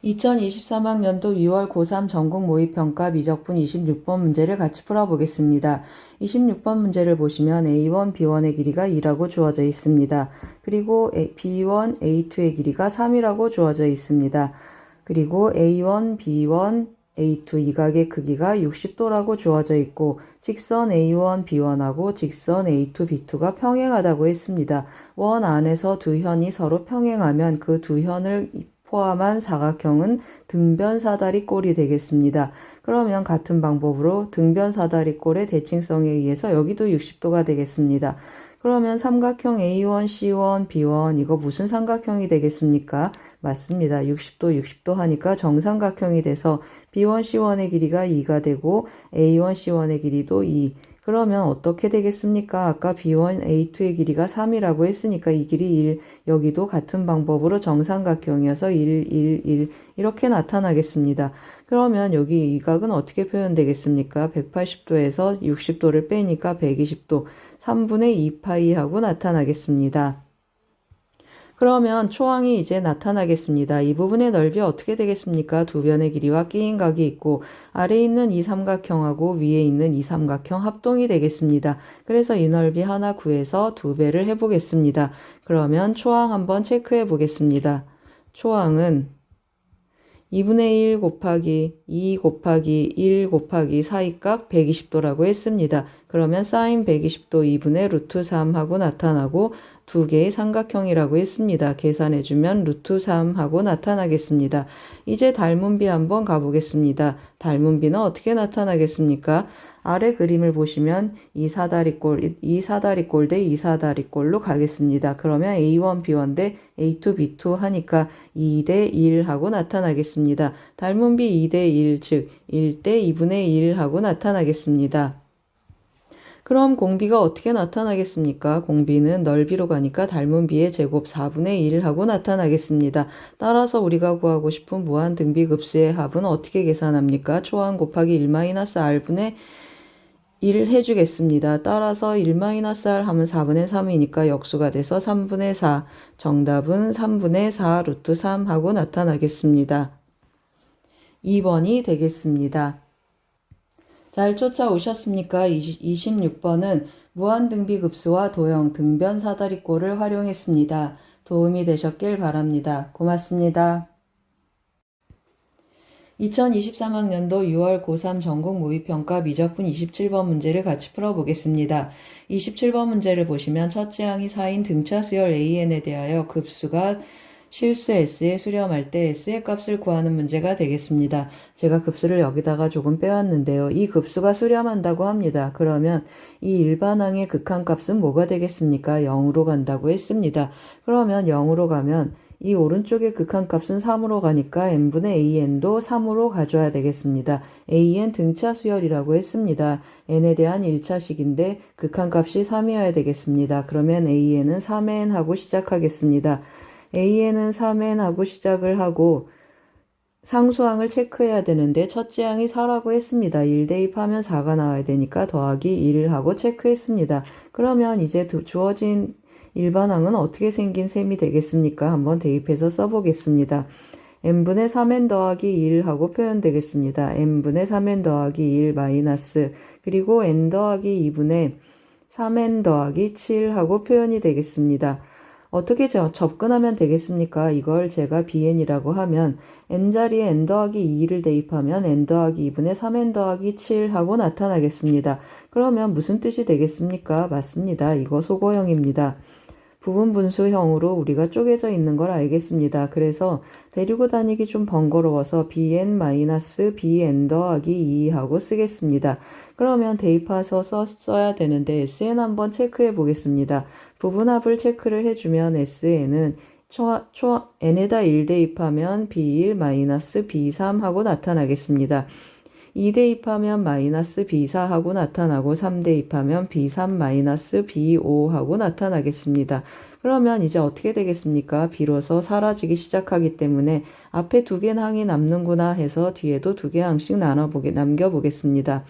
2023학년도 6월 고3 전국 모의평가 미적분 26번 문제를 같이 풀어보겠습니다. 26번 문제를 보시면 A1, B1의 길이가 2라고 주어져 있습니다. 그리고 B1, A2의 길이가 3이라고 주어져 있습니다. 그리고 A1, B1, A2 이 각의 크기가 60도라고 주어져 있고 직선 A1, B1하고 직선 A2, B2가 평행하다고 했습니다. 원 안에서 두 현이 서로 평행하면 그 두 현을 포함한 사각형은 등변사다리꼴이 되겠습니다. 그러면 같은 방법으로 등변사다리꼴의 대칭성에 의해서 여기도 60도가 되겠습니다. 그러면 삼각형 A1, C1, B1 이거 무슨 삼각형이 되겠습니까? 맞습니다. 60도, 60도 하니까 정삼각형이 돼서 B1, C1의 길이가 2가 되고 A1, C1의 길이도 2. 그러면 어떻게 되겠습니까? 아까 B1, A2의 길이가 3이라고 했으니까 이 길이 1. 여기도 같은 방법으로 정삼각형이어서 1, 1, 1 이렇게 나타나겠습니다. 그러면 여기 이 각은 어떻게 표현되겠습니까? 180도에서 60도를 빼니까 120도, 3분의 2파이 하고 나타나겠습니다. 그러면 초항이 이제 나타나겠습니다. 이 부분의 넓이 어떻게 되겠습니까? 두 변의 길이와 끼인 각이 있고 아래에 있는 이 삼각형하고 위에 있는 이 삼각형 합동이 되겠습니다. 그래서 이 넓이 하나 구해서 2배를 해보겠습니다. 그러면 초항 한번 체크해 보겠습니다. 초항은 2분의 1 곱하기 2 곱하기 1 곱하기 사이각 120도라고 했습니다. 그러면 사인 120도 2분의 루트 3 하고 나타나고 두 개의 삼각형이라고 했습니다. 계산해주면 루트 3 하고 나타나겠습니다. 이제 닮은비 한번 가보겠습니다. 닮은비는 어떻게 나타나겠습니까? 아래 그림을 보시면 이 사다리꼴 대 이 사다리꼴로 가겠습니다. 그러면 A1, B1 대 A2, B2 하니까 2 대 1 하고 나타나겠습니다. 닮은비 2 대 1, 즉 1 대 2분의 1 하고 나타나겠습니다. 그럼 공비가 어떻게 나타나겠습니까? 공비는 넓이로 가니까 닮은 비의 제곱 4분의 1 하고 나타나겠습니다. 따라서 우리가 구하고 싶은 무한등비급수의 합은 어떻게 계산합니까? 초항 곱하기 1-r분의 1 해주겠습니다. 따라서 1-r 하면 4분의 3이니까 역수가 돼서 3분의 4. 정답은 3분의 4 루트 3 하고 나타나겠습니다. 2번이 되겠습니다. 잘 쫓아오셨습니까? 26번은 무한등비급수와 도형 등변사다리꼴을 활용했습니다. 도움이 되셨길 바랍니다. 고맙습니다. 2023학년도 6월 고3 전국 모의평가 미적분 27번 문제를 같이 풀어보겠습니다. 27번 문제를 보시면 첫째 항이 4인 등차 수열 AN에 대하여 급수가 실수 S에 수렴할 때 S의 값을 구하는 문제가 되겠습니다. 제가 급수를 여기다가 조금 빼왔는데요. 이 급수가 수렴한다고 합니다. 그러면 이 일반항의 극한값은 뭐가 되겠습니까? 0으로 간다고 했습니다. 그러면 0으로 가면 이 오른쪽의 극한값은 3으로 가니까 n분의 an도 3으로 가져야 되겠습니다. an 등차 수열이라고 했습니다. n에 대한 1차식인데 극한값이 3이어야 되겠습니다. 그러면 an은 3n 하고 시작하겠습니다. an은 3n 하고 시작을 하고 상수항을 체크해야 되는데 첫째 항이 4라고 했습니다. 1 대입하면 4가 나와야 되니까 더하기 1 하고 체크했습니다. 그러면 이제 주어진 일반항은 어떻게 생긴 셈이 되겠습니까? 한번 대입해서 써보겠습니다. n분의 3n 더하기 1 하고 표현되겠습니다. n분의 3n 더하기 1 마이너스 그리고 n 더하기 2분의 3n 더하기 7 하고 표현이 되겠습니다. 어떻게 접근하면 되겠습니까? 이걸 제가 bn이라고 하면 n자리에 n 더하기 2를 대입하면 n 더하기 2분의 3n 더하기 7 하고 나타나겠습니다. 그러면 무슨 뜻이 되겠습니까? 맞습니다. 이거 소거형입니다. 부분분수형으로 우리가 쪼개져 있는 걸 알겠습니다. 그래서 데리고 다니기 좀 번거로워서 bn-bn 더하기 2 하고 쓰겠습니다. 그러면 대입해서 써야 되는데 sn 한번 체크해 보겠습니다. 부분합을 체크를 해주면 sn은 n에다 1 대입하면 b1-b3 하고 나타나겠습니다. 2 대입하면 마이너스 B4 하고 나타나고 3 대입하면 B3 마이너스 B5 하고 나타나겠습니다. 그러면 이제 어떻게 되겠습니까? 비로소 사라지기 시작하기 때문에 앞에 2개 항이 남는구나 해서 뒤에도 2개 항씩 남겨보겠습니다.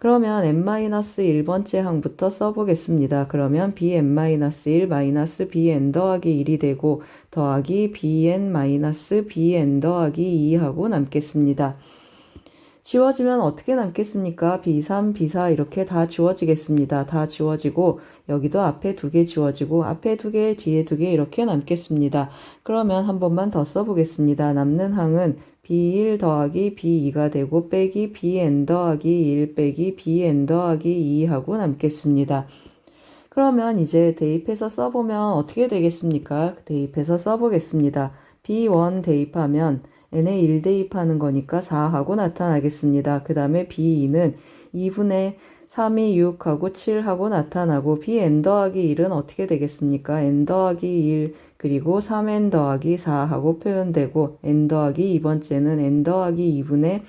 그러면 n-1번째 항부터 써보겠습니다. 그러면 bn-1 마이너스 bn 더하기 1이 되고 더하기 bn-bn 더하기 2하고 남겠습니다. 지워지면 어떻게 남겠습니까? B3, B4 이렇게 다 지워지겠습니다. 다 지워지고 여기도 앞에 2개 지워지고 앞에 2개, 뒤에 2개 이렇게 남겠습니다. 그러면 한 번만 더 써보겠습니다. 남는 항은 B1 더하기 B2가 되고 빼기 BN 더하기 1 빼기 BN 더하기 2하고 남겠습니다. 그러면 이제 대입해서 써보면 어떻게 되겠습니까? 대입해서 써보겠습니다. B1 대입하면 n에 1 대입하는 거니까 4하고 나타나겠습니다. 그 다음에 B2는 2분의 3이 6하고 7하고 나타나고 bn 더하기 1은 어떻게 되겠습니까? n 더하기 1 그리고 3n 더하기 4하고 표현되고 n 더하기 2번째는 n 더하기 2분의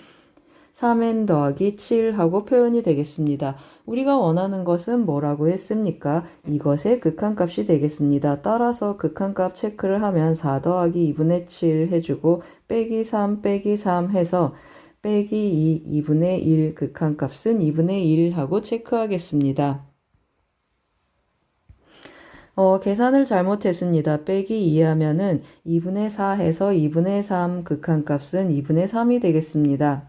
3n 더하기 7하고 표현이 되겠습니다. 우리가 원하는 것은 뭐라고 했습니까? 이것의 극한값이 되겠습니다. 따라서 극한값 체크를 하면 4 더하기 2분의 7 해주고 빼기 3 빼기 3 해서 빼기 2, 2분의 1 극한값은 2분의 1 하고 체크하겠습니다. 계산을 잘못했습니다. 빼기 2 하면은 2분의 4 해서 2분의 3 극한값은 2분의 3이 되겠습니다.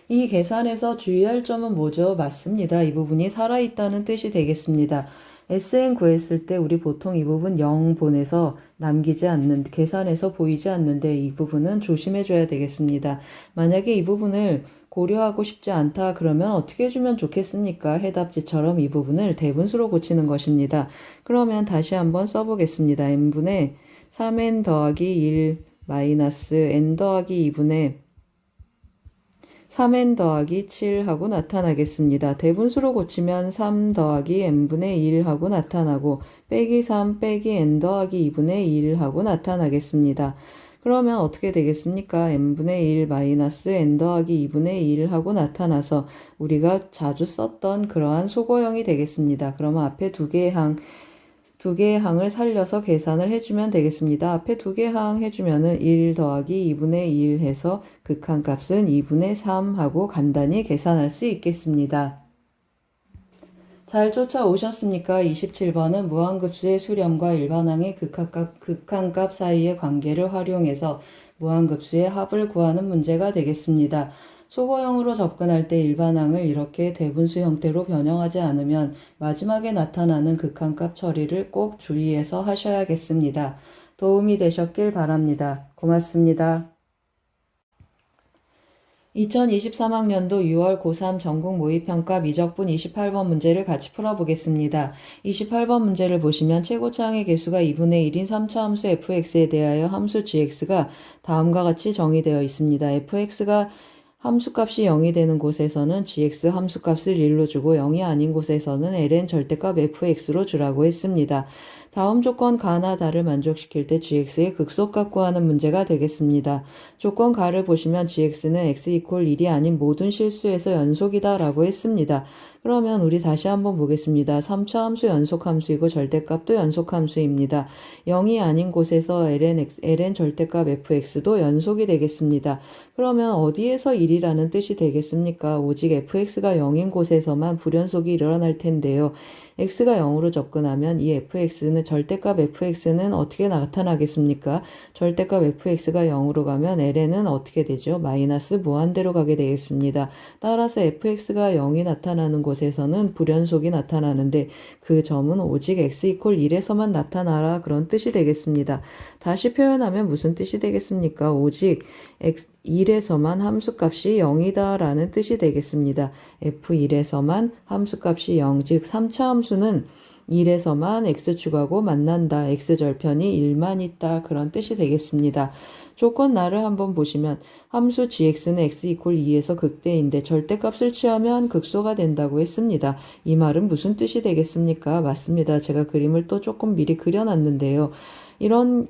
이 계산에서 주의할 점은 뭐죠? 맞습니다. 이 부분이 살아있다는 뜻이 되겠습니다. SN 구했을 때 우리 보통 이 부분 0 보내서 남기지 않는, 계산에서 보이지 않는데 이 부분은 조심해 줘야 되겠습니다. 만약에 이 부분을 고려하고 싶지 않다 그러면 어떻게 해주면 좋겠습니까? 해답지처럼 이 부분을 대분수로 고치는 것입니다. 그러면 다시 한번 써보겠습니다. n분의 3n 더하기 1 마이너스 n 더하기 2분의 3n 더하기 7하고 나타나겠습니다. 대분수로 고치면 3 더하기 n분의 1하고 나타나고 빼기 3 빼기 n 더하기 2분의 1하고 나타나겠습니다. 그러면 어떻게 되겠습니까? n분의 1 마이너스 n 더하기 2분의 1하고 나타나서 우리가 자주 썼던 그러한 소거형이 되겠습니다. 그러면 앞에 두 개의 항을 살려서 계산을 해주면 되겠습니다. 앞에 2개 항 해주면은 1 더하기 2분의 1 해서 극한값은 2분의 3 하고 간단히 계산할 수 있겠습니다. 잘 쫓아오셨습니까? 27번은 무한급수의 수렴과 일반항의 극한값 사이의 관계를 활용해서 무한급수의 합을 구하는 문제가 되겠습니다. 소거형으로 접근할 때 일반항을 이렇게 대분수 형태로 변형하지 않으면 마지막에 나타나는 극한값 처리를 꼭 주의해서 하셔야겠습니다. 도움이 되셨길 바랍니다. 고맙습니다. 2023학년도 6월 고3 전국 모의평가 미적분 28번 문제를 같이 풀어보겠습니다. 28번 문제를 보시면 최고차항의 개수가 2분의 1인 3차 함수 fx에 대하여 함수 gx가 다음과 같이 정의되어 있습니다. fx가 함수값이 0이 되는 곳에서는 gx 함수값을 1로 주고 0이 아닌 곳에서는 ln 절대값 fx로 주라고 했습니다. 다음 조건 가나 다를 만족시킬 때 gx의 극소값 구하는 문제가 되겠습니다. 조건 가를 보시면 gx는 x = 1이 아닌 모든 실수에서 연속이다 라고 했습니다. 그러면 우리 다시 한번 보겠습니다. 3차 함수 연속함수이고 절대값도 연속함수입니다. 0이 아닌 곳에서 ln 절대값 fx도 연속이 되겠습니다. 그러면 어디에서 1이라는 뜻이 되겠습니까? 오직 fx가 0인 곳에서만 불연속이 일어날 텐데요. x가 0으로 접근하면 이 fx는 절대값 fx는 어떻게 나타나겠습니까? 절대값 fx가 0으로 가면 ln은 어떻게 되죠? 마이너스 무한대로 가게 되겠습니다. 따라서 fx가 0이 나타나는 곳에서는 불연속이 나타나는데 그 점은 오직 x = 1에서만 나타나라 그런 뜻이 되겠습니다. 다시 표현하면 무슨 뜻이 되겠습니까? 오직 1에서만 함수값이 0이다 라는 뜻이 되겠습니다. f1에서만 함수값이 0, 즉 3차 함수는 1에서만 x축하고 만난다. x절편이 1만 있다. 그런 뜻이 되겠습니다. 조건 나를 한번 보시면 함수 gx는 x = 2에서 극대인데 절대값을 취하면 극소가 된다고 했습니다. 이 말은 무슨 뜻이 되겠습니까? 맞습니다. 제가 그림을 또 조금 미리 그려놨는데요. 이런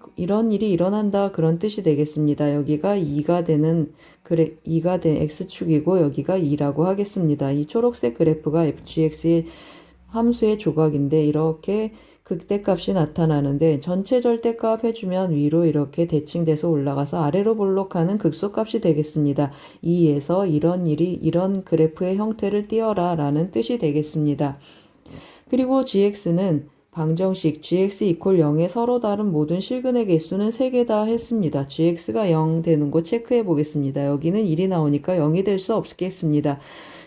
일이 일어난다 그런 뜻이 되겠습니다. 여기가 2가 된 x축이고 여기가 2라고 하겠습니다. 이 초록색 그래프가 fgx의 함수의 조각인데 이렇게 극대값이 나타나는데 전체 절대값 해주면 위로 이렇게 대칭돼서 올라가서 아래로 볼록하는 극소값이 되겠습니다. 2에서 이런 일이 이런 그래프의 형태를 띄어라 라는 뜻이 되겠습니다. 그리고 gx는 방정식 gx 이퀄 0에 서로 다른 모든 실근의 개수는 3개다 했습니다. gx가 0 되는 거 체크해 보겠습니다. 여기는 1이 나오니까 0이 될 수 없겠습니다.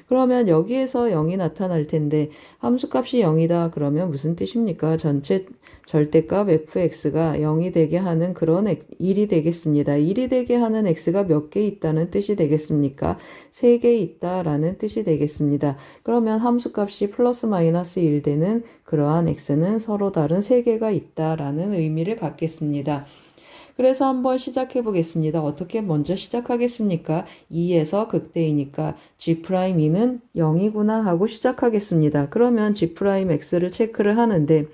그러면 여기에서 0이 나타날 텐데 함수값이 0이다 그러면 무슨 뜻입니까? 전체 절대값 fx가 0이 되게 하는 그런 1이 되겠습니다. 1이 되게 하는 x가 몇 개 있다는 뜻이 되겠습니까? 3개 있다라는 뜻이 되겠습니다. 그러면 함수값이 플러스 마이너스 1 되는 그러한 x는 서로 다른 3개가 있다라는 의미를 갖겠습니다. 그래서 한번 시작해 보겠습니다. 어떻게 먼저 시작하겠습니까? 2에서 극대이니까 G'2는 0이구나 하고 시작하겠습니다. 그러면 G'X를 체크를 하는데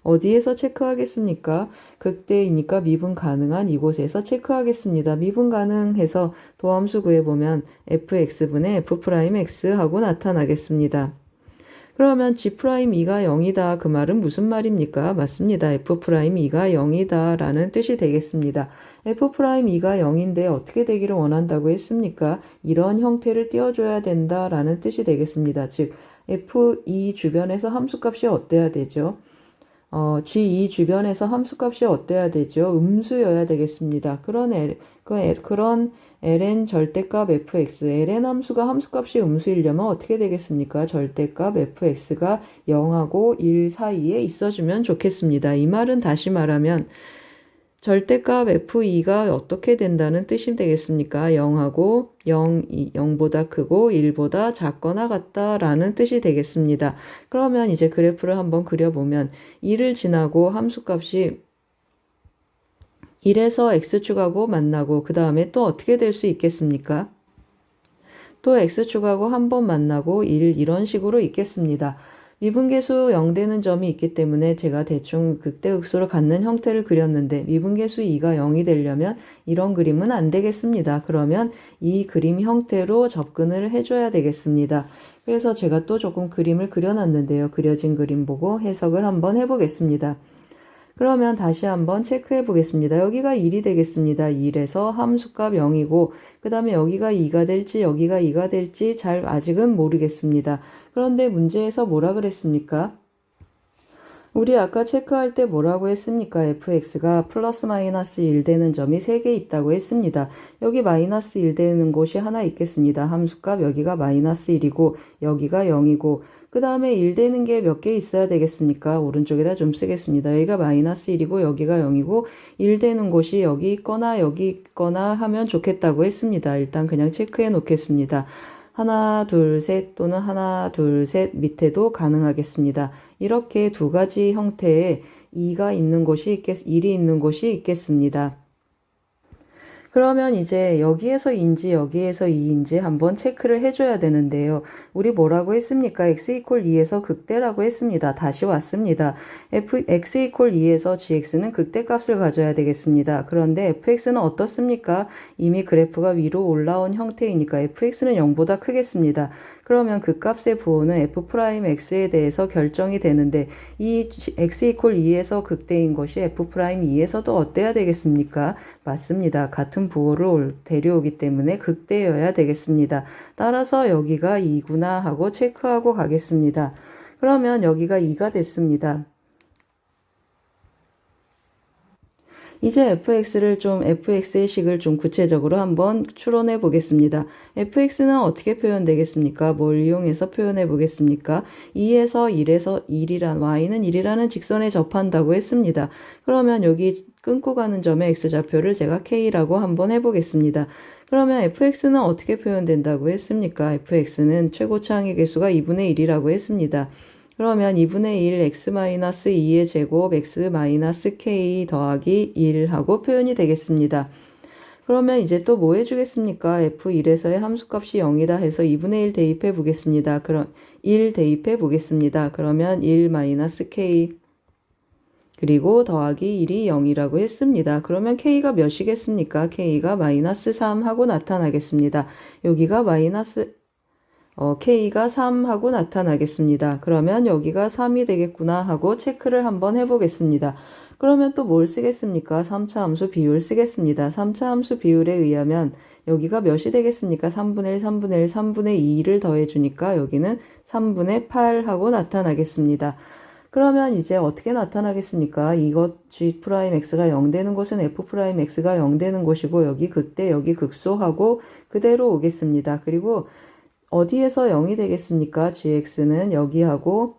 어디에서 체크하겠습니까? 극대이니까 미분 가능한 이곳에서 체크하겠습니다. 미분 가능해서 도함수 구해보면 fx분의 f'x 하고 나타나겠습니다. 그러면 G'2가 0이다. 그 말은 무슨 말입니까? 맞습니다. F'E가 0이다 라는 뜻이 되겠습니다. F'E가 0인데 어떻게 되기를 원한다고 했습니까? 이런 형태를 띄워줘야 된다 라는 뜻이 되겠습니다. 즉 F2 주변에서 함수값이 어때야 되죠? G2 주변에서 함수값이 어때야 되죠? 음수여야 되겠습니다. 그런 ln 절대값 fx, ln 함수가 함수값이 음수이려면 어떻게 되겠습니까? 절대값 fx가 0하고 1 사이에 있어주면 좋겠습니다. 이 말은 다시 말하면 절대값 f2가 어떻게 된다는 뜻이 되겠습니까? 0하고 0보다 크고 1보다 작거나 같다라는 뜻이 되겠습니다. 그러면 이제 그래프를 한번 그려보면 2를 지나고 함수값이 1에서 x축하고 만나고 그 다음에 또 어떻게 될 수 있겠습니까? 또 x축하고 한 번 만나고 1 이런 식으로 있겠습니다. 미분계수 0 되는 점이 있기 때문에 제가 대충 극대극소를 갖는 형태를 그렸는데 미분계수 2가 0이 되려면 이런 그림은 안 되겠습니다. 그러면 이 그림 형태로 접근을 해줘야 되겠습니다. 그래서 제가 또 조금 그림을 그려놨는데요. 그려진 그림 보고 해석을 한번 해보겠습니다. 그러면 다시 한번 체크해 보겠습니다. 여기가 1이 되겠습니다. 1에서 함수값 0이고 그 다음에 여기가 2가 될지 여기가 2가 될지 잘 아직은 모르겠습니다. 그런데 문제에서 뭐라 그랬습니까? 우리 아까 체크할 때 뭐라고 했습니까? fx가 플러스 마이너스 1 되는 점이 3개 있다고 했습니다. 여기 마이너스 1 되는 곳이 하나 있겠습니다. 함수값 여기가 마이너스 1이고 여기가 0이고 그 다음에 1 되는 게 몇 개 있어야 되겠습니까? 오른쪽에다 좀 쓰겠습니다. 여기가 마이너스 1이고 여기가 0이고 1 되는 곳이 여기 있거나 여기 있거나 하면 좋겠다고 했습니다. 일단 그냥 체크해 놓겠습니다. 하나, 둘, 셋 또는 하나, 둘, 셋 밑에도 가능하겠습니다. 이렇게 두 가지 형태의 2가 있는 곳이 1이 있는 곳이 있겠습니다. 그러면 이제 여기에서인지 여기에서2인지 한번 체크를 해줘야 되는데요. 우리 뭐라고 했습니까? x 이퀄 2에서 극대라고 했습니다. 다시 왔습니다. x 이퀄 2에서 gx는 극대값을 가져야 되겠습니다. 그런데 fx는 어떻습니까? 이미 그래프가 위로 올라온 형태이니까 fx는 0보다 크겠습니다. 그러면 그 값의 부호는 f'x에 대해서 결정이 되는데 이 x 이퀄 2에서 극대인 것이 f'2에서도 어때야 되겠습니까? 맞습니다. 같은 부호를 데려오기 때문에 극대여야 되겠습니다. 따라서 여기가 2구나 하고 체크하고 가겠습니다. 그러면 여기가 2가 됐습니다. 이제 fx의 식을 좀 구체적으로 한번 추론해 보겠습니다. fx는 어떻게 표현되겠습니까? 뭘 이용해서 표현해 보겠습니까? 2에서 1에서 y는 1이라는 직선에 접한다고 했습니다. 그러면 여기 끊고 가는 점의 x좌표를 제가 k라고 한번 해보겠습니다. 그러면 fx는 어떻게 표현된다고 했습니까? fx는 최고차항의 개수가 2분의 1이라고 했습니다. 그러면 2분의 1 x-2의 제곱 x-k 더하기 1 하고 표현이 되겠습니다. 그러면 이제 또 뭐 해주겠습니까? f1에서의 함수값이 0이다 해서 2분의 1 대입해 보겠습니다. 그럼 1 대입해 보겠습니다. 그러면 1-k 그리고 더하기 1이 0이라고 했습니다. 그러면 k가 몇이겠습니까? k가 -3 하고 나타나겠습니다. 여기가 K가 3 하고 나타나겠습니다. 그러면 여기가 3이 되겠구나 하고 체크를 한번 해보겠습니다. 그러면 또 뭘 쓰겠습니까? 3차 함수 비율 쓰겠습니다. 3차 함수 비율에 의하면 여기가 몇이 되겠습니까? 3분의 1, 3분의 1, 3분의 2를 더해주니까 여기는 3분의 8 하고 나타나겠습니다. 그러면 이제 어떻게 나타나겠습니까? 이것 G'X가 0 되는 곳은 F'X가 0 되는 곳이고 여기 극대 여기 극소하고 그대로 오겠습니다. 그리고 어디에서 0이 되겠습니까? Gx는 여기하고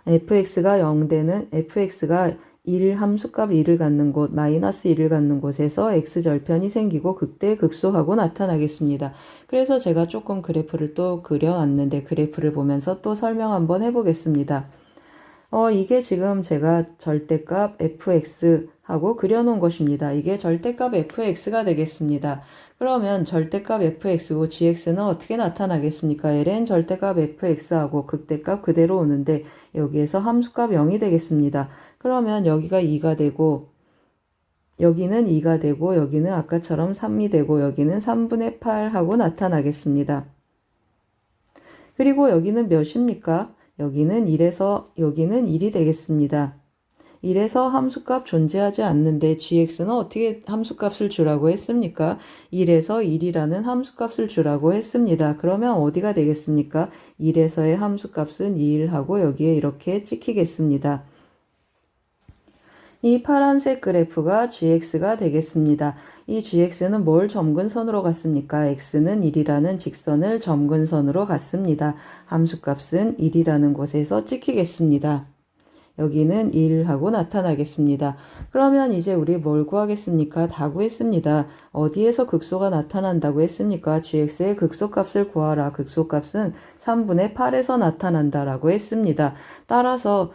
fx가 0 되는 fx가 1 함수값 1을 갖는 곳 마이너스 1을 갖는 곳에서 x절편이 생기고 극대 극소하고 나타나겠습니다. 그래서 제가 조금 그래프를 또 그려놨는데 그래프를 보면서 또 설명 한번 해보겠습니다. 이게 지금 제가 절대값 fx하고 그려놓은 것입니다. 이게 절대값 fx가 되겠습니다. 그러면 절대값 fx고 gx는 어떻게 나타나겠습니까? ln 절대값 fx하고 극대값 그대로 오는데 여기에서 함수값 0이 되겠습니다. 그러면 여기가 2가 되고 여기는 2가 되고 여기는 아까처럼 3이 되고 여기는 3분의 8 하고 나타나겠습니다. 그리고 여기는 몇입니까? 여기는 1에서 여기는 1이 되겠습니다. 1에서 함수값 존재하지 않는데 gx는 어떻게 함수값을 주라고 했습니까? 1에서 1이라는 함수값을 주라고 했습니다. 그러면 어디가 되겠습니까? 1에서의 함수값은 1하고 여기에 이렇게 찍히겠습니다. 이 파란색 그래프가 gx가 되겠습니다. 이 gx는 뭘 점근선으로 갔습니까? x는 1이라는 직선을 점근선으로 갔습니다. 함수값은 1이라는 곳에서 찍히겠습니다. 여기는 1하고 나타나겠습니다. 그러면 이제 우리 뭘 구하겠습니까? 다 구했습니다. 어디에서 극소가 나타난다고 했습니까? gx의 극소값을 구하라. 극소값은 3분의 8에서 나타난다라고 했습니다. 따라서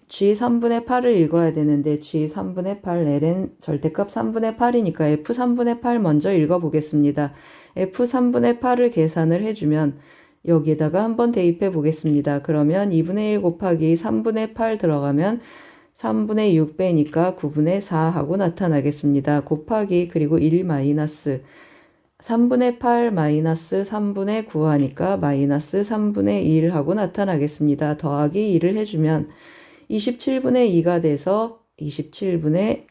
G 3분의 8을 읽어야 되는데 G 3분의 8 ln 절대값 3분의 8이니까 F 3분의 8 먼저 읽어보겠습니다. F 3분의 8을 계산을 해주면 여기에다가 한번 대입해 보겠습니다. 그러면 2분의 1 곱하기 3분의 8 들어가면 3분의 6 빼니까 9분의 4 하고 나타나겠습니다. 곱하기 그리고 1 마이너스 3분의 8 마이너스 3분의 9 하니까 마이너스 3분의 1 하고 나타나겠습니다. 더하기 2를 해주면 27분의 2가 돼서 27분의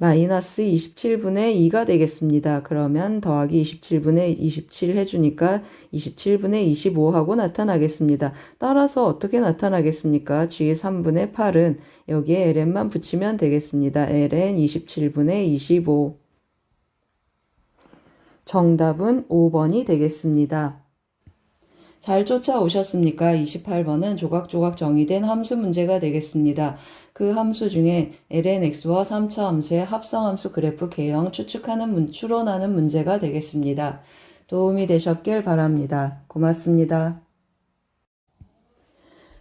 마이너스 27분의 2가 되겠습니다. 그러면 더하기 27분의 27 해주니까 27분의 25 하고 나타나겠습니다. 따라서 어떻게 나타나겠습니까? G 3분의 8은 여기에 ln만 붙이면 되겠습니다. ln 27분의 25. 정답은 5번이 되겠습니다. 잘 쫓아오셨습니까? 28번은 조각조각 정의된 함수 문제가 되겠습니다. 그 함수 중에 lnx와 3차 함수의 합성함수 그래프 개형 추론하는 문제가 되겠습니다. 도움이 되셨길 바랍니다. 고맙습니다.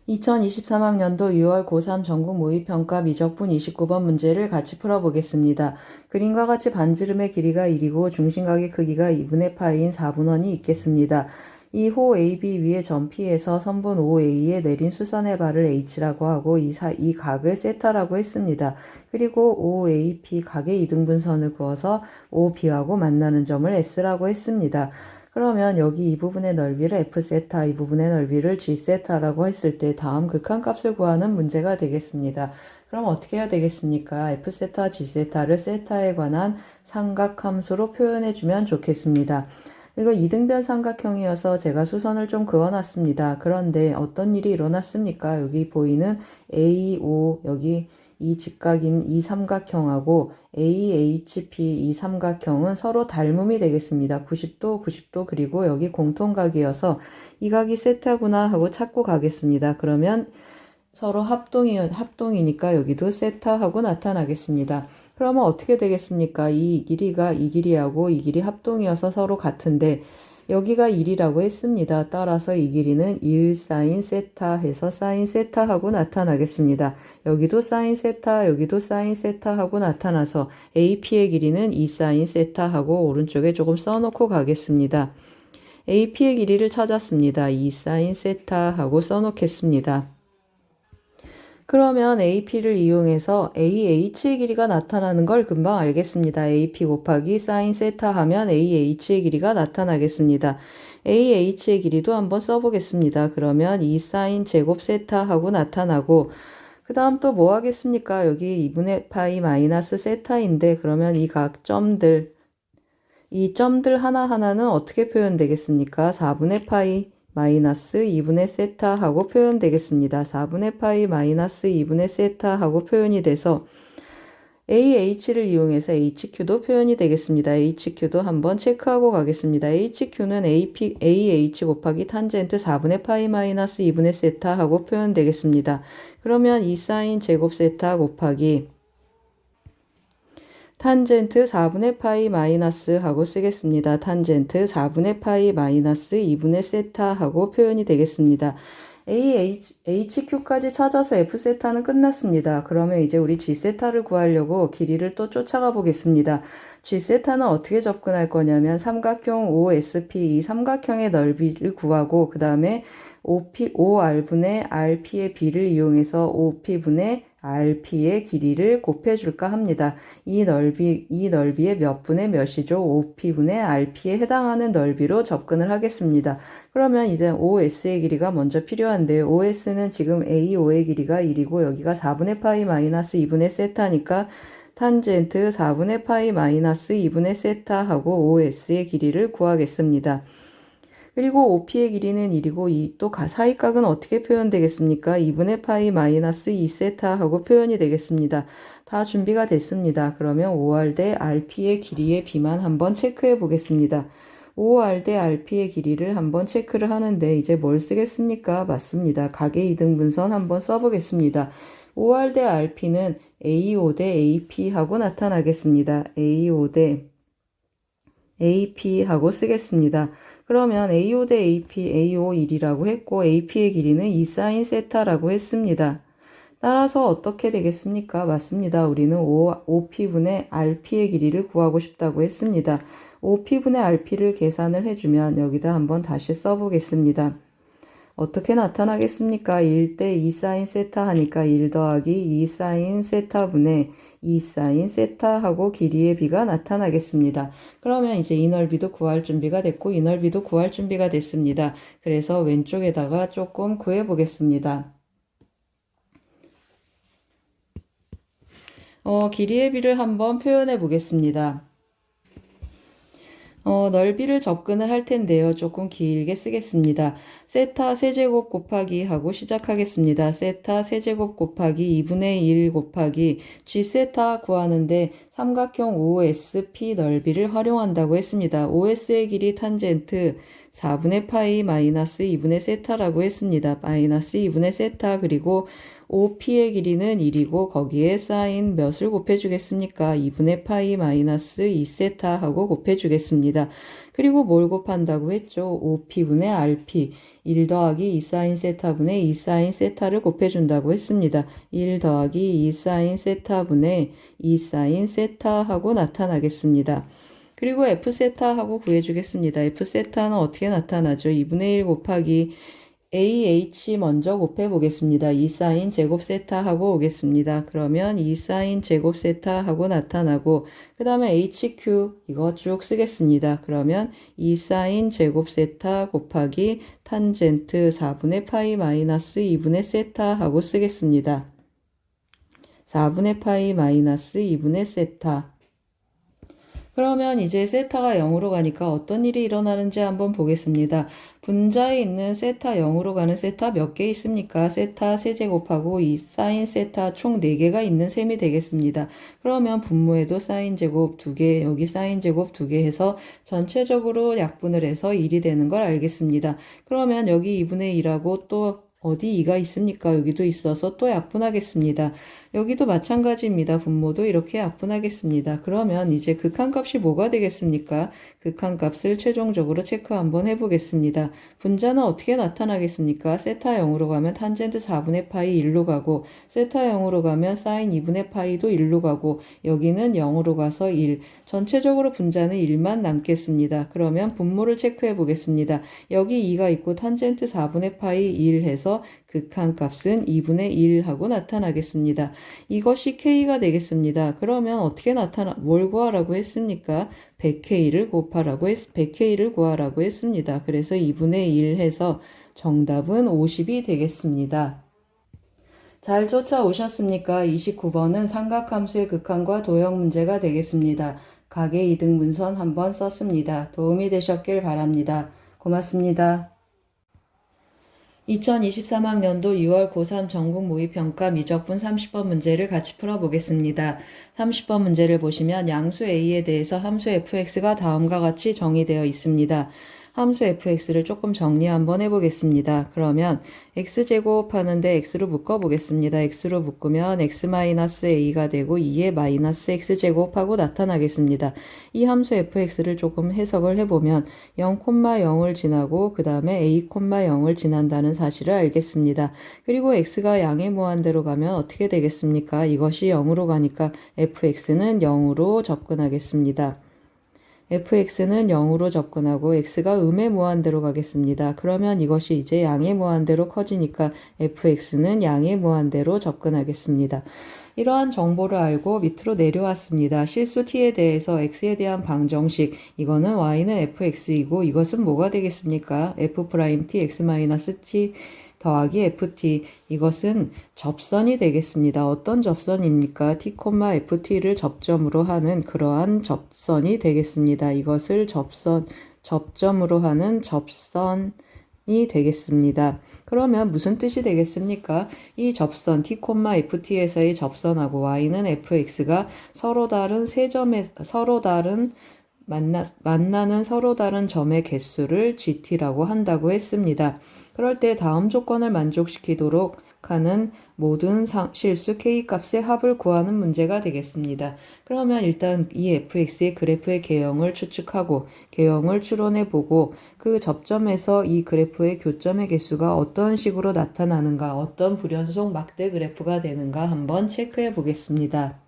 2023학년도 6월 고3 전국 모의평가 미적분 29번 문제를 같이 풀어보겠습니다. 그림과 같이 반지름의 길이가 1이고 중심각의 크기가 2분의 파이인 4분원이 있겠습니다. 이 호 AB 위에 점 P에서 선분 OA에 내린 수선의 발을 H라고 하고 이 각을 세타라고 했습니다. 그리고 OAP 각의 이등분선을 그어서 OB하고 만나는 점을 S라고 했습니다. 그러면 여기 이 부분의 넓이를 F세타, 이 부분의 넓이를 G세타라고 했을 때 다음 극한값을 구하는 문제가 되겠습니다. 그럼 어떻게 해야 되겠습니까? F세타, G세타를 세타에 관한 삼각함수로 표현해주면 좋겠습니다. 이거 이등변 삼각형이어서 제가 수선을 좀 그어놨습니다. 그런데 어떤 일이 일어났습니까? 여기 보이는 AO, 여기 이 직각인 이 삼각형하고 AHP 이 삼각형은 서로 닮음이 되겠습니다. 90도, 90도 그리고 여기 공통각이어서 이 각이 세타구나 하고 찾고 가겠습니다. 그러면 서로 합동이니까 여기도 세타하고 나타나겠습니다. 그러면 어떻게 되겠습니까? 이 길이가 이 길이하고 이 길이 합동이어서 서로 같은데 여기가 1이라고 했습니다. 따라서 이 길이는 1 사인 세타 해서 사인 세타 하고 나타나겠습니다. 여기도 사인 세타, 여기도 사인 세타 하고 나타나서 AP의 길이는 2 사인 세타 하고 오른쪽에 조금 써놓고 가겠습니다. AP의 길이를 찾았습니다. 2 사인 세타 하고 써놓겠습니다. 그러면 AP를 이용해서 AH의 길이가 나타나는 걸 금방 알겠습니다. AP 곱하기 사인 세타 하면 AH의 길이가 나타나겠습니다. AH의 길이도 한번 써보겠습니다. 그러면 2 사인 제곱 세타 하고 나타나고 그 다음 또 뭐 하겠습니까? 여기 2분의 파이 마이너스 세타인데 그러면 이 각 점들 이 점들 하나하나는 어떻게 표현되겠습니까? 4분의 파이 마이너스 2분의 세타 하고 표현되겠습니다. 4분의 파이 마이너스 2분의 세타 하고 표현이 돼서 AH를 이용해서 HQ도 표현이 되겠습니다. HQ도 한번 체크하고 가겠습니다. HQ는 AH 곱하기 탄젠트 4분의 파이 마이너스 2분의 세타 하고 표현되겠습니다. 그러면 2 사인 제곱 세타 곱하기 탄젠트 4분의 파이 마이너스 하고 쓰겠습니다. 탄젠트 4분의 파이 마이너스 2분의 세타 하고 표현이 되겠습니다. HQ까지 찾아서 F세타는 끝났습니다. 그러면 이제 우리 G세타를 구하려고 길이를 또 쫓아가 보겠습니다. G세타는 어떻게 접근할 거냐면 삼각형 OSP 이 삼각형의 넓이를 구하고 그 다음에 OR분의 RP의 B를 이용해서 OP분의 RP의 길이를 곱해줄까 합니다. 이 넓이의 몇 분의 몇이죠? OP분의 RP에 해당하는 넓이로 접근을 하겠습니다. 그러면 이제 OS의 길이가 먼저 필요한데요. OS는 지금 AO의 길이가 1이고 여기가 4분의 파이 마이너스 2분의 세타니까 탄젠트 4분의 파이 마이너스 2분의 세타 하고 OS의 길이를 구하겠습니다. 그리고 OP의 길이는 1이고 이 또 사이각은 어떻게 표현되겠습니까? 2분의 파이 마이너스 2세타 하고 표현이 되겠습니다. 다 준비가 됐습니다. 그러면 OR 대 RP의 길이의 비만 한번 체크해 보겠습니다. OR 대 RP의 길이를 한번 체크를 하는데 이제 뭘 쓰겠습니까? 맞습니다. 각의 이등분선 한번 써보겠습니다. OR 대 RP는 AO 대 AP 하고 나타나겠습니다. AO 대 AP 하고 쓰겠습니다. 그러면 AO 대 AP, AO 1이라고 했고 AP의 길이는 2 사인 세타라고 했습니다. 따라서 어떻게 되겠습니까? 맞습니다. 우리는 OP분의 RP의 길이를 구하고 싶다고 했습니다. OP분의 RP를 계산을 해주면 여기다 한번 다시 써보겠습니다. 어떻게 나타나겠습니까? 1대 2 사인 세타 하니까 1 더하기 2 사인 세타분의 2 사인 세타 하고 길이의 비가 나타나겠습니다. 그러면 이제 이 넓이도 구할 준비가 됐고 이 넓이도 구할 준비가 됐습니다. 그래서 왼쪽에다가 조금 구해 보겠습니다. 길이의 비를 한번 표현해 보겠습니다. 넓이를 접근을 할 텐데요. 조금 길게 쓰겠습니다. 세타 세제곱 곱하기 하고 시작하겠습니다. 세타 세제곱 곱하기 2분의 1 곱하기 G세타 구하는데 삼각형 OSP 넓이를 활용한다고 했습니다. OS의 길이 탄젠트 4분의 파이 마이너스 2분의 세타라고 했습니다. 마이너스 2분의 세타 그리고 OP의 길이는 1이고 거기에 사인 몇을 곱해주겠습니까? 2분의 파이 마이너스 2세타 하고 곱해주겠습니다. 그리고 뭘 곱한다고 했죠? OP분의 RP 1 더하기 2 사인 세타분의 2 사인 세타를 곱해준다고 했습니다. 1 더하기 2 사인 세타분의 2 사인 세타 하고 나타나겠습니다. 그리고 F세타 하고 구해주겠습니다. F세타는 어떻게 나타나죠? 2분의 1 곱하기 AH 먼저 곱해보겠습니다. 2 사인 제곱 세타 하고 오겠습니다. 그러면 2 사인 제곱 세타 하고 나타나고 그 다음에 HQ 이거 쭉 쓰겠습니다. 그러면 2 사인 제곱 세타 곱하기 탄젠트 4분의 파이 마이너스 2분의 세타 하고 쓰겠습니다. 4분의 파이 마이너스 2분의 세타 그러면 이제 세타가 0으로 가니까 어떤 일이 일어나는지 한번 보겠습니다. 분자에 있는 세타 0으로 가는 세타 몇 개 있습니까? 세타 세제곱하고 이 사인 세타 총 4개가 있는 셈이 되겠습니다. 그러면 분모에도 사인 제곱 2개, 여기 사인 제곱 2개 해서 전체적으로 약분을 해서 1이 되는 걸 알겠습니다. 그러면 여기 2분의 1하고 또 어디 2가 있습니까? 여기도 있어서 또 약분하겠습니다. 여기도 마찬가지입니다. 분모도 이렇게 약분하겠습니다. 그러면 이제 극한값이 뭐가 되겠습니까? 극한값을 최종적으로 체크 한번 해보겠습니다. 분자는 어떻게 나타나겠습니까? 세타 0으로 가면 탄젠트 4분의 파이 1로 가고 세타 0으로 가면 사인 2분의 파이도 1로 가고 여기는 0으로 가서 1. 전체적으로 분자는 1만 남겠습니다. 그러면 분모를 체크해 보겠습니다. 여기 2가 있고 탄젠트 4분의 파이 1 해서 그래서 극한값은 2분의 1 하고 나타나겠습니다. 이것이 K가 되겠습니다. 그러면 어떻게 뭘 구하라고 했습니까? 100K를 구하라고 했습니다. 그래서 2분의 1 해서 정답은 50이 되겠습니다. 잘 쫓아오셨습니까? 29번은 삼각함수의 극한과 도형 문제가 되겠습니다. 가계 이등 문선 한번 썼습니다. 도움이 되셨길 바랍니다. 고맙습니다. 2023학년도 6월 고3 전국 모의평가 미적분 30번 문제를 같이 풀어보겠습니다. 30번 문제를 보시면 양수 A에 대해서 함수 fx가 다음과 같이 정의되어 있습니다. 함수 fx를 조금 정리 한번 해보겠습니다. 그러면 x제곱 하는데 x로 묶어보겠습니다. x로 묶으면 x-a가 되고 2의 마이너스 x제곱하고 나타나겠습니다. 이 함수 fx를 조금 해석을 해보면 0,0을 지나고 그 다음에 a,0을 지난다는 사실을 알겠습니다. 그리고 x가 양의 무한대로 가면 어떻게 되겠습니까? 이것이 0으로 가니까 fx는 0으로 접근하겠습니다. fx는 0으로 접근하고 x가 음의 무한대로 가겠습니다. 그러면 이것이 이제 양의 무한대로 커지니까 fx는 양의 무한대로 접근하겠습니다. 이러한 정보를 알고 밑으로 내려왔습니다. 실수 t에 대해서 x에 대한 방정식, 이거는 y는 fx이고 이것은 뭐가 되겠습니까? f't x-t 더하기 ft, 이것은 접선이 되겠습니다. 어떤 접선입니까? t,ft를 접점으로 하는 그러한 접선이 되겠습니다. 이것을 접점으로 하는 접선이 되겠습니다. 그러면 무슨 뜻이 되겠습니까? 이 접선 t,ft에서의 접선하고 y는 fx가 만나는 서로 다른 점의 개수를 gt라고 한다고 했습니다. 그럴 때 다음 조건을 만족시키도록 하는 모든 실수 K값의 합을 구하는 문제가 되겠습니다. 그러면 일단 이 fx의 그래프의 개형을 추측하고 개형을 추론해보고 그 접점에서 이 그래프의 교점의 개수가 어떤 식으로 나타나는가, 어떤 불연속 막대 그래프가 되는가 한번 체크해 보겠습니다.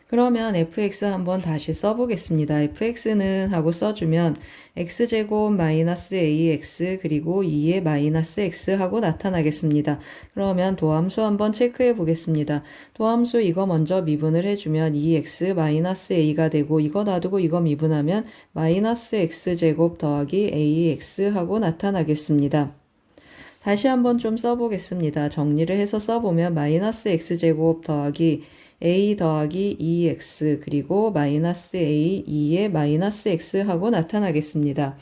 그러면 fx 한번 다시 써보겠습니다. fx는 하고 써주면 x제곱 마이너스 ax 그리고 2의 마이너스 x 하고 나타나겠습니다. 그러면 도함수 한번 체크해 보겠습니다. 도함수 이거 먼저 미분을 해주면 2x 마이너스 a가 되고 이거 놔두고 이거 미분하면 마이너스 x제곱 더하기 ax 하고 나타나겠습니다. 다시 한번 좀 써보겠습니다. 정리를 해서 써보면 마이너스 x제곱 더하기 a 더하기 2x 그리고 마이너스 a 2의 마이너스 x 하고 나타나겠습니다.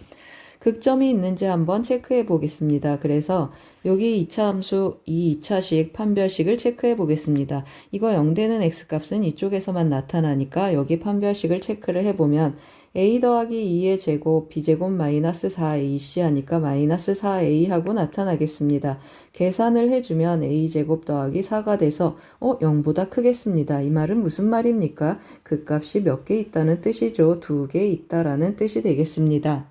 극점이 있는지 한번 체크해 보겠습니다. 그래서 여기 2차 함수 이 2차식 판별식을 체크해 보겠습니다. 이거 0되는 x값은 이쪽에서만 나타나니까 여기 판별식을 체크를 해보면 a 더하기 2의 제곱 b제곱 마이너스 4ac 하니까 마이너스 4a 하고 나타나겠습니다. 계산을 해주면 a제곱 더하기 4가 돼서 0보다 크겠습니다. 이 말은 무슨 말입니까? 그 값이 몇 개 있다는 뜻이죠. 2개 있다라는 뜻이 되겠습니다.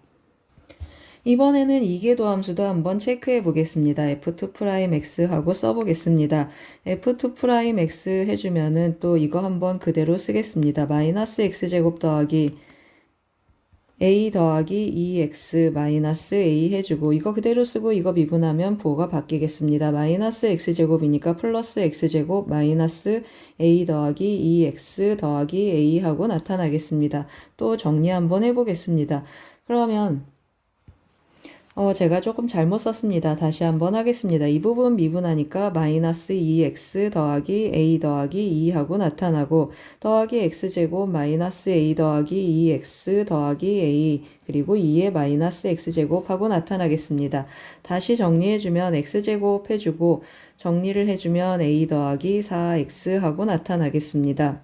이번에는 이계도 함수도 한번 체크해 보겠습니다. f2'x 하고 써보겠습니다. f2'x 해주면은 또 이거 한번 그대로 쓰겠습니다. 마이너스 x제곱 더하기 a 더하기 2x 마이너스 a 해주고 이거 그대로 쓰고 이거 미분하면 부호가 바뀌겠습니다. 마이너스 x제곱이니까 플러스 x제곱 마이너스 a 더하기 2x 더하기 a 하고 나타나겠습니다. 또 정리 한번 해보겠습니다. 그러면 제가 조금 잘못 썼습니다. 다시 한번 하겠습니다. 이 부분 미분하니까 마이너스 2x 더하기 a 더하기 2하고 나타나고 더하기 x제곱 마이너스 a 더하기 2x 더하기 a 그리고 2의 마이너스 x제곱 하고 나타나겠습니다. 다시 정리해주면 x제곱 해주고 정리를 해주면 a 더하기 4x 하고 나타나겠습니다.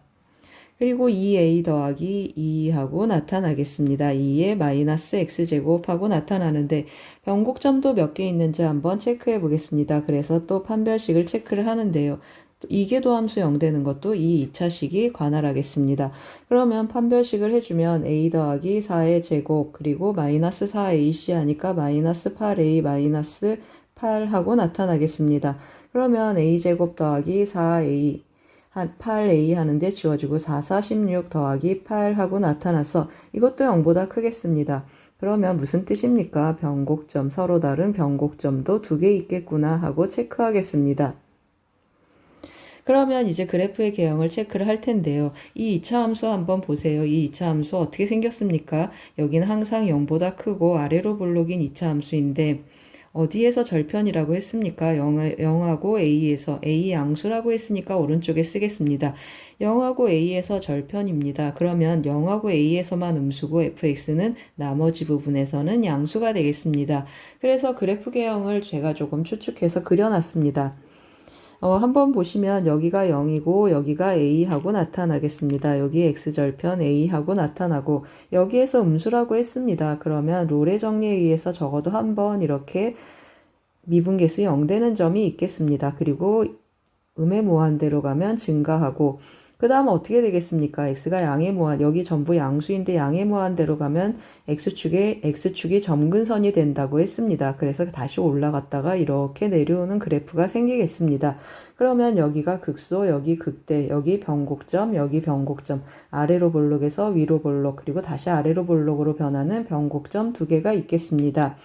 그리고 2a 더하기 2하고 나타나겠습니다. 2의 마이너스 x제곱하고 나타나는데 변곡점도 몇 개 있는지 한번 체크해 보겠습니다. 그래서 또 판별식을 체크를 하는데요. 이계도 함수 0되는 것도 이 2차식이 관할하겠습니다. 그러면 판별식을 해주면 a 더하기 4의 제곱 그리고 마이너스 4ac 하니까 마이너스 8a 마이너스 8하고 나타나겠습니다. 그러면 a제곱 더하기 4a 8a 하는데 지워지고 4, 4, 16 더하기 8 하고 나타나서 이것도 0보다 크겠습니다. 그러면 무슨 뜻입니까? 변곡점, 서로 다른 변곡점도 두 개 있겠구나 하고 체크하겠습니다. 그러면 이제 그래프의 개형을 체크를 할 텐데요. 이 2차 함수 한번 보세요. 이 2차 함수 어떻게 생겼습니까? 여기는 항상 0보다 크고 아래로 볼록인 2차 함수인데 어디에서 절편이라고 했습니까? 0하고 A에서 A 양수라고 했으니까 오른쪽에 쓰겠습니다. 0하고 A에서 절편입니다. 그러면 0하고 A에서만 음수고 fx는 나머지 부분에서는 양수가 되겠습니다. 그래서 그래프 개형을 제가 조금 추측해서 그려놨습니다. 한번 보시면 여기가 0이고 여기가 A하고 나타나겠습니다. 여기 X절편 A하고 나타나고 여기에서 음수라고 했습니다. 그러면 롤의 정리에 의해서 적어도 한번 이렇게 미분계수 0 되는 점이 있겠습니다. 그리고 음의 무한대로 가면 증가하고 그 다음 어떻게 되겠습니까? x가 양의 무한, 여기 전부 양수인데 양의 무한대로 가면 x축이 점근선이 된다고 했습니다. 그래서 다시 올라갔다가 이렇게 내려오는 그래프가 생기겠습니다. 그러면 여기가 극소, 여기 극대, 여기 변곡점, 여기 변곡점, 아래로 볼록에서 위로 볼록, 그리고 다시 아래로 볼록으로 변하는 변곡점 두 개가 있겠습니다.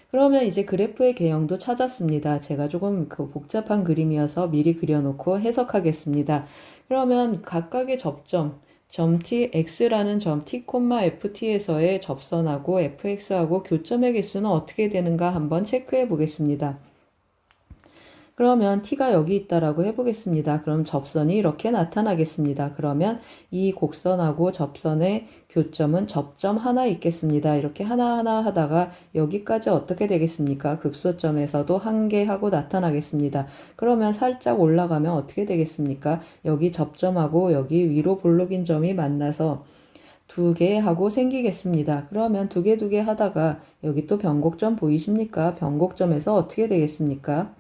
그러면 이제 그래프의 개형도 찾았습니다. 제가 조금 복잡한 그림이어서 미리 그려놓고 해석하겠습니다. 그러면 각각의 접점, 점 t, x라는 점 t, ft에서의 접선하고 fx하고 교점의 개수는 어떻게 되는가 한번 체크해 보겠습니다. 그러면 t가 여기 있다라고 해보겠습니다. 그럼 접선이 이렇게 나타나겠습니다. 그러면 이 곡선하고 접선의 교점은 접점 하나 있겠습니다. 이렇게 하나하나 하다가 여기까지 어떻게 되겠습니까? 극소점에서도 한 개 하고 나타나겠습니다. 그러면 살짝 올라가면 어떻게 되겠습니까? 여기 접점하고 여기 위로 볼록인 점이 만나서 두 개 하고 생기겠습니다. 그러면 두 개 하다가 여기 또 변곡점 보이십니까? 변곡점에서 어떻게 되겠습니까?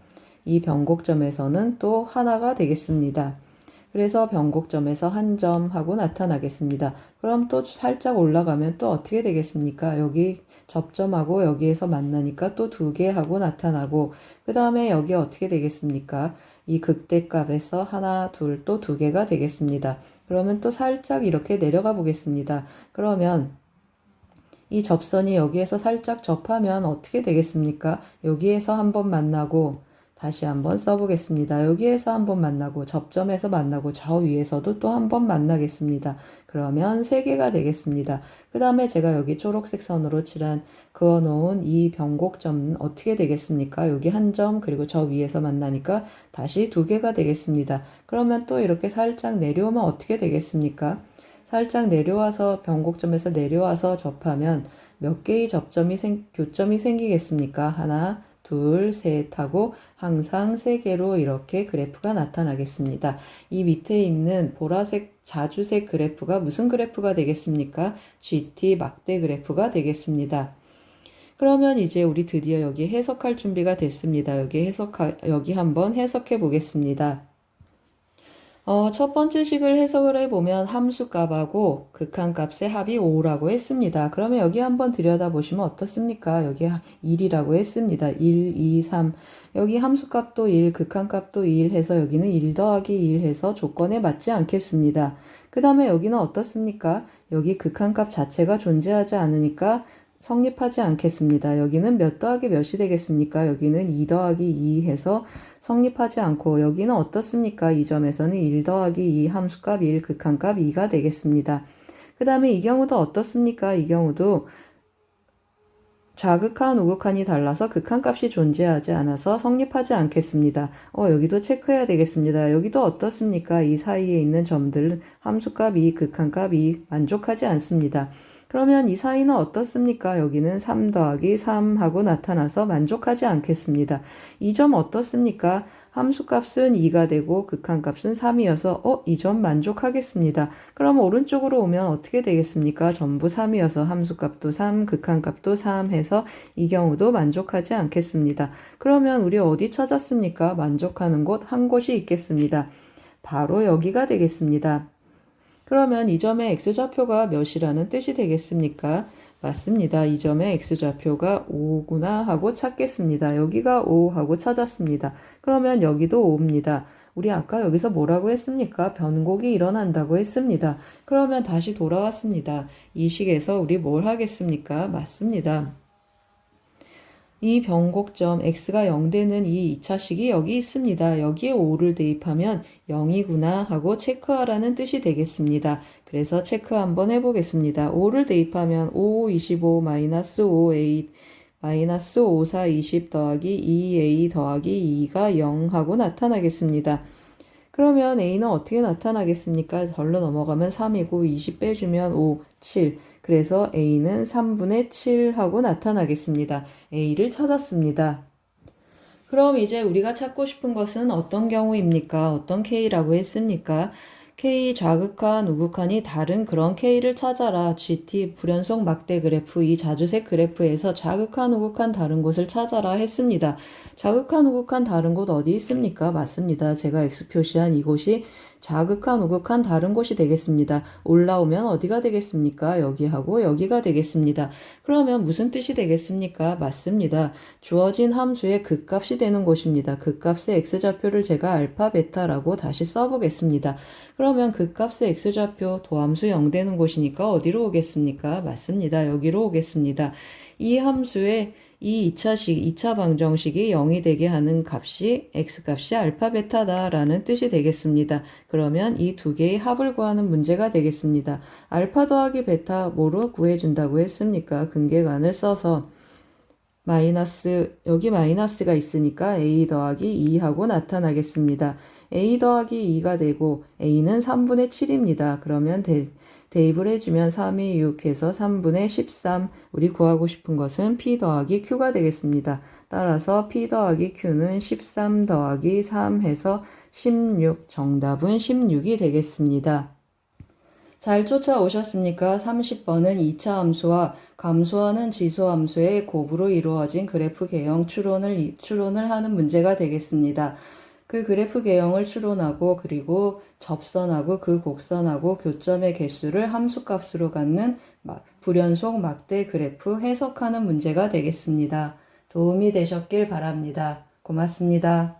이 변곡점에서는 또 하나가 되겠습니다. 그래서 변곡점에서 한 점 하고 나타나겠습니다. 그럼 또 살짝 올라가면 또 어떻게 되겠습니까? 여기 접점하고 여기에서 만나니까 또 두 개 하고 나타나고 그 다음에 여기 어떻게 되겠습니까? 이 극대값에서 하나, 둘, 또 두 개가 되겠습니다. 그러면 또 살짝 이렇게 내려가 보겠습니다. 그러면 이 접선이 여기에서 살짝 접하면 어떻게 되겠습니까? 여기에서 한번 만나고 다시 한번 써보겠습니다. 여기에서 한번 만나고 접점에서 만나고 저 위에서도 또 한번 만나겠습니다. 그러면 3개가 되겠습니다. 그 다음에 제가 여기 초록색 선으로 그어놓은 이 변곡점은 어떻게 되겠습니까? 여기 한 점 그리고 저 위에서 만나니까 다시 2개가 되겠습니다. 그러면 또 이렇게 살짝 내려오면 어떻게 되겠습니까? 살짝 내려와서 변곡점에서 내려와서 접하면 몇 개의 교점이 생기겠습니까? 하나, 둘, 셋 하고 항상 3개로 이렇게 그래프가 나타나겠습니다. 이 밑에 있는 보라색 자주색 그래프가 무슨 그래프가 되겠습니까? GT 막대 그래프가 되겠습니다. 그러면 이제 우리 드디어 여기 해석할 준비가 됐습니다. 여기 한번 해석해 보겠습니다. 첫 번째 식을 해석을 해보면 함수값하고 극한값의 합이 5라고 했습니다. 그러면 여기 한번 들여다보시면 어떻습니까? 여기 1이라고 했습니다. 1, 2, 3. 여기 함수값도 1, 극한값도 1 해서 여기는 1 더하기 1 해서 조건에 맞지 않겠습니다. 그 다음에 여기는 어떻습니까? 여기 극한값 자체가 존재하지 않으니까 성립하지 않겠습니다. 여기는 몇 더하기 몇이 되겠습니까? 여기는 2 더하기 2 해서 성립하지 않고 여기는 어떻습니까? 이 점에서는 1 더하기 2 함수값 1 극한값 2가 되겠습니다. 그 다음에 이 경우도 어떻습니까? 이 경우도 좌극한 우극한이 달라서 극한값이 존재하지 않아서 성립하지 않겠습니다. 여기도 체크해야 되겠습니다. 여기도 어떻습니까? 이 사이에 있는 점들은 함수값 2 극한값 2 만족하지 않습니다. 그러면 이 사이는 어떻습니까? 여기는 3 더하기 3 하고 나타나서 만족하지 않겠습니다. 이 점 어떻습니까? 함수값은 2가 되고 극한값은 3이어서 이 점 만족하겠습니다. 그럼 오른쪽으로 오면 어떻게 되겠습니까? 전부 3이어서 함수값도 3, 극한값도 3 해서 이 경우도 만족하지 않겠습니다. 그러면 우리 어디 찾았습니까? 만족하는 곳 한 곳이 있겠습니다. 바로 여기가 되겠습니다. 그러면 이 점의 x좌표가 몇이라는 뜻이 되겠습니까? 맞습니다. 이 점의 x좌표가 5구나 하고 찾겠습니다. 여기가 5 하고 찾았습니다. 그러면 여기도 5입니다. 우리 아까 여기서 뭐라고 했습니까? 변곡이 일어난다고 했습니다. 그러면 다시 돌아왔습니다. 이 식에서 우리 뭘 하겠습니까? 맞습니다. 이 변곡점 x가 0 되는 이 2차식이 여기 있습니다. 여기에 5를 대입하면 0이구나 하고 체크하라는 뜻이 되겠습니다. 그래서 체크 한번 해보겠습니다. 5를 대입하면 5, 25, 마이너스 5a, 마이너스 5, 4, 20 더하기 2a 더하기 2가 0 하고 나타나겠습니다. 그러면 a는 어떻게 나타나겠습니까? 절로 넘어가면 3이고 20 빼주면 5, 7. 그래서 a는 3분의 7 하고 나타나겠습니다. a를 찾았습니다. 그럼 이제 우리가 찾고 싶은 것은 어떤 경우입니까? 어떤 k라고 했습니까? k 좌극한, 우극한이 다른 그런 k를 찾아라. GT 불연속 막대 그래프, 이 자주색 그래프에서 좌극한, 우극한 다른 곳을 찾아라 했습니다. 좌극한, 우극한 다른 곳 어디 있습니까? 맞습니다. 제가 X 표시한 이곳이 좌극한, 우극한 다른 곳이 되겠습니다. 올라오면 어디가 되겠습니까? 여기하고 여기가 되겠습니다. 그러면 무슨 뜻이 되겠습니까? 맞습니다. 주어진 함수의 극값이 되는 곳입니다. 극값의 x좌표를 제가 알파, 베타라고 다시 써보겠습니다. 그러면 극값의 x좌표 도함수 0 되는 곳이니까 어디로 오겠습니까? 맞습니다. 여기로 오겠습니다. 이 함수의 이 2차 방정식이 0이 되게 하는 값이 x값이 알파 베타다라는 뜻이 되겠습니다. 그러면 이 두 개의 합을 구하는 문제가 되겠습니다. 알파 더하기 베타 뭐로 구해준다고 했습니까? 근계관을 써서 마이너스, 여기 마이너스가 있으니까 a 더하기 2하고 나타나겠습니다. a 더하기 2가 되고 a는 3분의 7입니다. 그러면 대입을 해주면 3이 6 해서 3분의 13. 우리 구하고 싶은 것은 p 더하기 q가 되겠습니다. 따라서 p 더하기 q는 13 더하기 3 해서 16. 정답은 16이 되겠습니다. 잘 쫓아오셨습니까? 30번은 2차 함수와 감소하는 지수함수의 곱으로 이루어진 그래프 개형 추론을 하는 문제가 되겠습니다. 그 그래프 개형을 추론하고 그리고 접선하고 그 곡선하고 교점의 개수를 함수값으로 갖는 불연속 막대 그래프 해석하는 문제가 되겠습니다. 도움이 되셨길 바랍니다. 고맙습니다.